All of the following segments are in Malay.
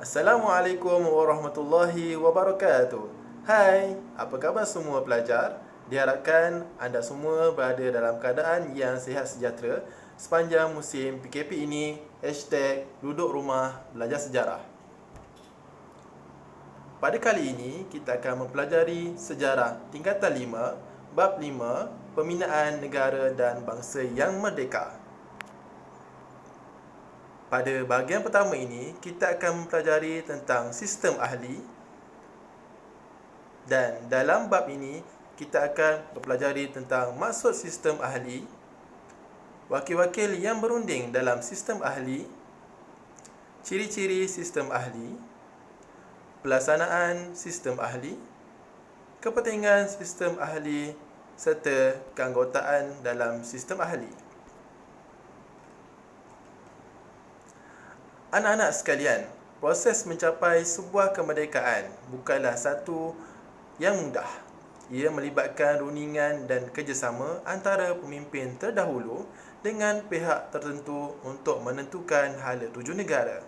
Assalamualaikum warahmatullahi wabarakatuh. Hai, apa khabar semua pelajar? Diharapkan anda semua berada dalam keadaan yang sihat sejahtera sepanjang musim PKP ini. #duduk rumah belajar sejarah. Pada kali ini, kita akan mempelajari sejarah tingkatan 5, bab 5, pembinaan negara dan bangsa yang merdeka. Pada bahagian pertama ini, kita akan mempelajari tentang sistem ahli. Dan dalam bab ini, kita akan mempelajari tentang maksud sistem ahli, wakil-wakil yang berunding dalam sistem ahli, ciri-ciri sistem ahli, pelaksanaan sistem ahli, kepentingan sistem ahli, serta keanggotaan dalam sistem ahli. Anak-anak sekalian, proses mencapai sebuah kemerdekaan bukanlah satu yang mudah. Ia melibatkan rundingan dan kerjasama antara pemimpin terdahulu dengan pihak tertentu untuk menentukan hala tuju negara.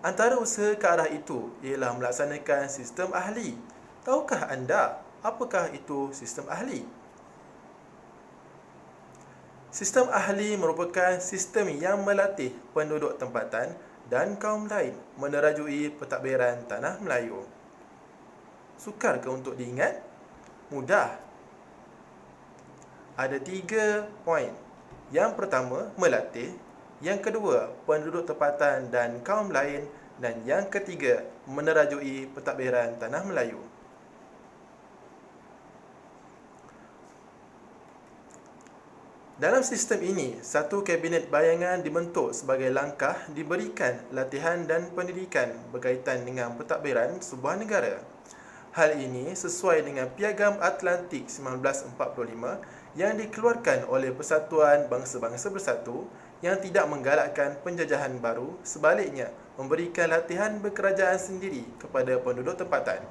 Antara usaha ke arah itu ialah melaksanakan sistem ahli. Tahukah anda apakah itu sistem ahli? Sistem ahli merupakan sistem yang melatih penduduk tempatan dan kaum lain menerajui pentadbiran tanah Melayu. Sukar ke untuk diingat? Mudah. Ada 3 poin. Yang pertama, melatih. Yang kedua, penduduk tempatan dan kaum lain. Dan yang ketiga, menerajui pentadbiran tanah Melayu. Dalam sistem ini, satu kabinet bayangan dibentuk sebagai langkah diberikan latihan dan pendidikan berkaitan dengan pentadbiran sebuah negara. Hal ini sesuai dengan Piagam Atlantik 1945 yang dikeluarkan oleh Persatuan Bangsa-Bangsa Bersatu yang tidak menggalakkan penjajahan baru, sebaliknya memberikan latihan berkerajaan sendiri kepada penduduk tempatan.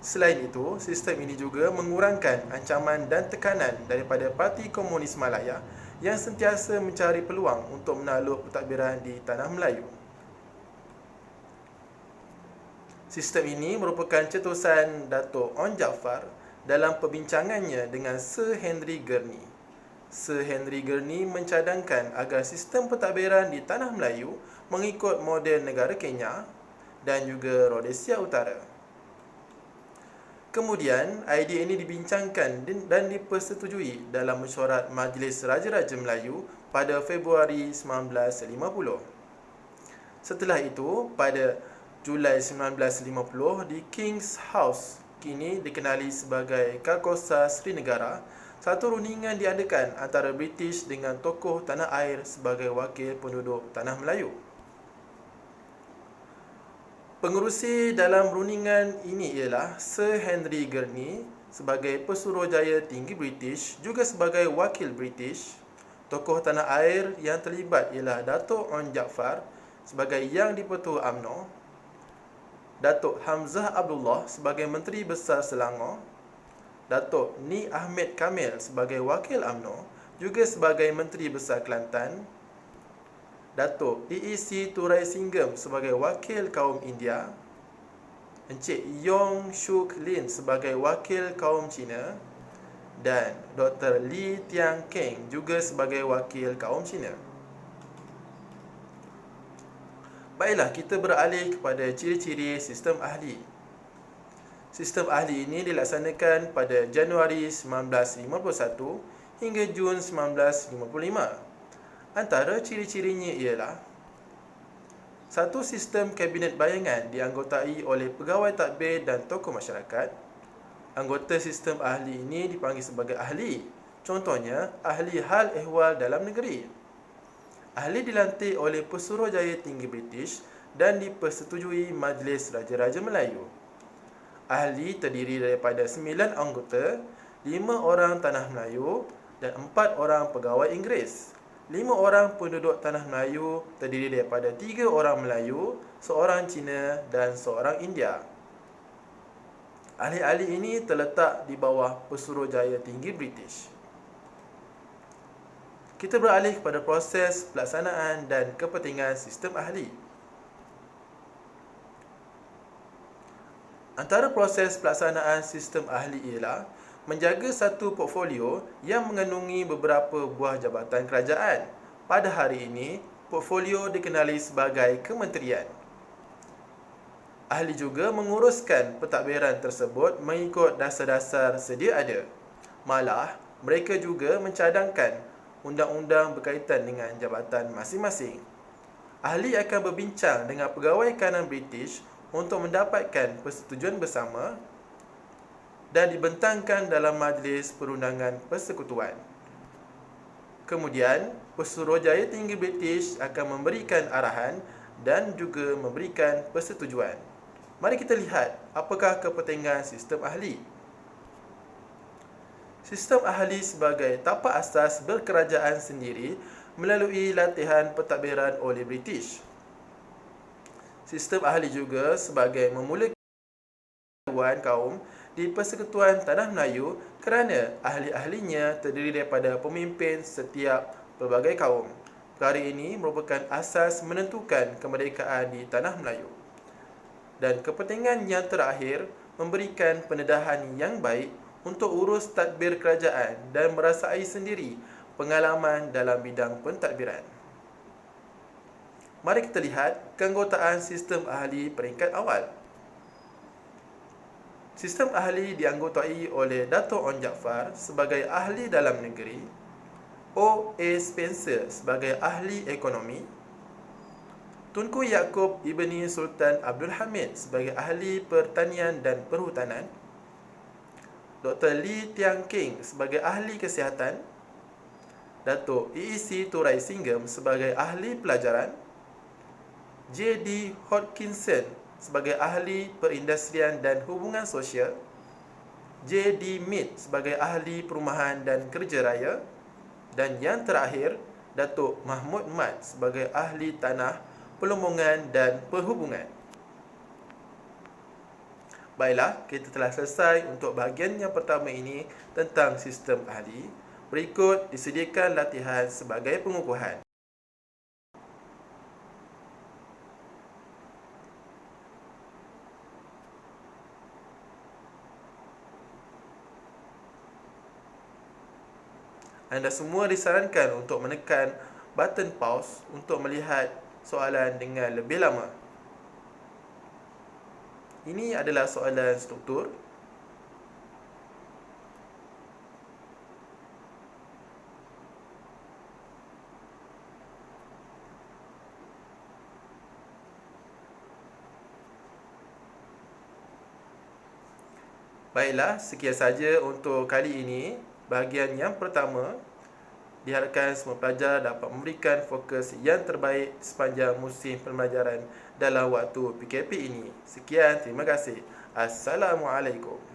Selain itu, sistem ini juga mengurangkan ancaman dan tekanan daripada Parti Komunis Malaya yang sentiasa mencari peluang untuk menakluk pentadbiran di tanah Melayu. Sistem ini merupakan cetusan Dato' Onn Jaafar dalam perbincangannya dengan Sir Henry Gurney. Sir Henry Gurney mencadangkan agar sistem pentadbiran di tanah Melayu mengikut model negara Kenya dan juga Rhodesia Utara. Kemudian, idea ini dibincangkan dan dipersetujui dalam mesyuarat Majlis Raja-Raja Melayu pada Februari 1950. Setelah itu, pada Julai 1950 di King's House, kini dikenali sebagai Karkosa Srinegara, satu rundingan diadakan antara British dengan tokoh tanah air sebagai wakil penduduk tanah Melayu. Pengerusi dalam rundingan ini ialah Sir Henry Gurney sebagai Pesuruhjaya Tinggi British, juga sebagai wakil British. Tokoh tanah air yang terlibat ialah Dato' Onn Jaafar sebagai Yang di-Pertua UMNO, Datuk Hamzah Abdullah sebagai Menteri Besar Selangor, Datuk Ni Ahmed Kamil sebagai Wakil UMNO, juga sebagai Menteri Besar Kelantan, Datuk EEC Turai Singgem sebagai Wakil Kaum India, Encik Yong Shuk Lin sebagai Wakil Kaum Cina, dan Dr. Lee Tiang Keng juga sebagai Wakil Kaum Cina. Baiklah, kita beralih kepada ciri-ciri sistem ahli. Sistem ahli ini dilaksanakan pada Januari 1951 hingga Jun 1955. Antara ciri-cirinya ialah: satu, sistem kabinet bayangan dianggotai oleh pegawai tadbir dan tokoh masyarakat. Anggota sistem ahli ini dipanggil sebagai ahli. Contohnya, ahli hal ehwal dalam negeri. Ahli dilantik oleh Pesuruhjaya Tinggi British dan dipersetujui Majlis Raja-Raja Melayu. Ahli terdiri daripada 9 anggota, 5 orang tanah Melayu dan 4 orang pegawai Inggeris. 5 orang penduduk tanah Melayu terdiri daripada 3 orang Melayu, seorang Cina dan seorang India. Ahli-ahli ini terletak di bawah Pesuruhjaya Tinggi British. Kita beralih kepada proses pelaksanaan dan kepentingan sistem ahli. Antara proses pelaksanaan sistem ahli ialah menjaga satu portfolio yang mengandungi beberapa buah jabatan kerajaan. Pada hari ini, portfolio dikenali sebagai kementerian. Ahli juga menguruskan pentadbiran tersebut mengikut dasar-dasar sedia ada. Malah, mereka juga mencadangkan undang-undang berkaitan dengan jabatan masing-masing. Ahli akan berbincang dengan pegawai kanan British untuk mendapatkan persetujuan bersama dan dibentangkan dalam Majlis Perundangan Persekutuan. Kemudian, Pesuruhjaya Tinggi British akan memberikan arahan dan juga memberikan persetujuan. Mari kita lihat apakah kepentingan sistem ahli. Sistem ahli sebagai tapak asas berkerajaan sendiri melalui latihan pentadbiran oleh British. Sistem ahli juga sebagai memulakan persekutuan kaum di Persekutuan Tanah Melayu kerana ahli-ahlinya terdiri daripada pemimpin setiap pelbagai kaum. Perkara ini merupakan asas menentukan kemerdekaan di Tanah Melayu. Dan kepentingan yang terakhir memberikan pendedahan yang baik untuk urus tadbir kerajaan dan merasai sendiri pengalaman dalam bidang pentadbiran. Mari kita lihat keanggotaan sistem ahli peringkat awal. Sistem ahli dianggotai oleh Dato' Onn Jaafar sebagai ahli dalam negeri, O.A. Spencer sebagai ahli ekonomi, Tunku Yaakob Ibni Sultan Abdul Hamid sebagai ahli pertanian dan perhutanan, Dr. Lee Tiang Keng sebagai ahli kesihatan, Dato' E.E.C. Turai Singgem sebagai ahli pelajaran, J.D. Hodgkinson sebagai ahli perindustrian dan hubungan sosial, J.D. Mead sebagai ahli perumahan dan kerja raya, dan yang terakhir, Datuk Mahmud Mat sebagai ahli tanah, pelombongan dan perhubungan. Baiklah, kita telah selesai untuk bahagian yang pertama ini tentang sistem ahli. Berikut disediakan latihan sebagai pengukuhan. Anda semua disarankan untuk menekan button pause untuk melihat soalan dengan lebih lama. Ini adalah soalan struktur. Baiklah, sekian saja untuk kali ini. Bahagian yang pertama, diharapkan semua pelajar dapat memberikan fokus yang terbaik sepanjang musim pembelajaran dalam waktu PKP ini. Sekian, terima kasih. Assalamualaikum.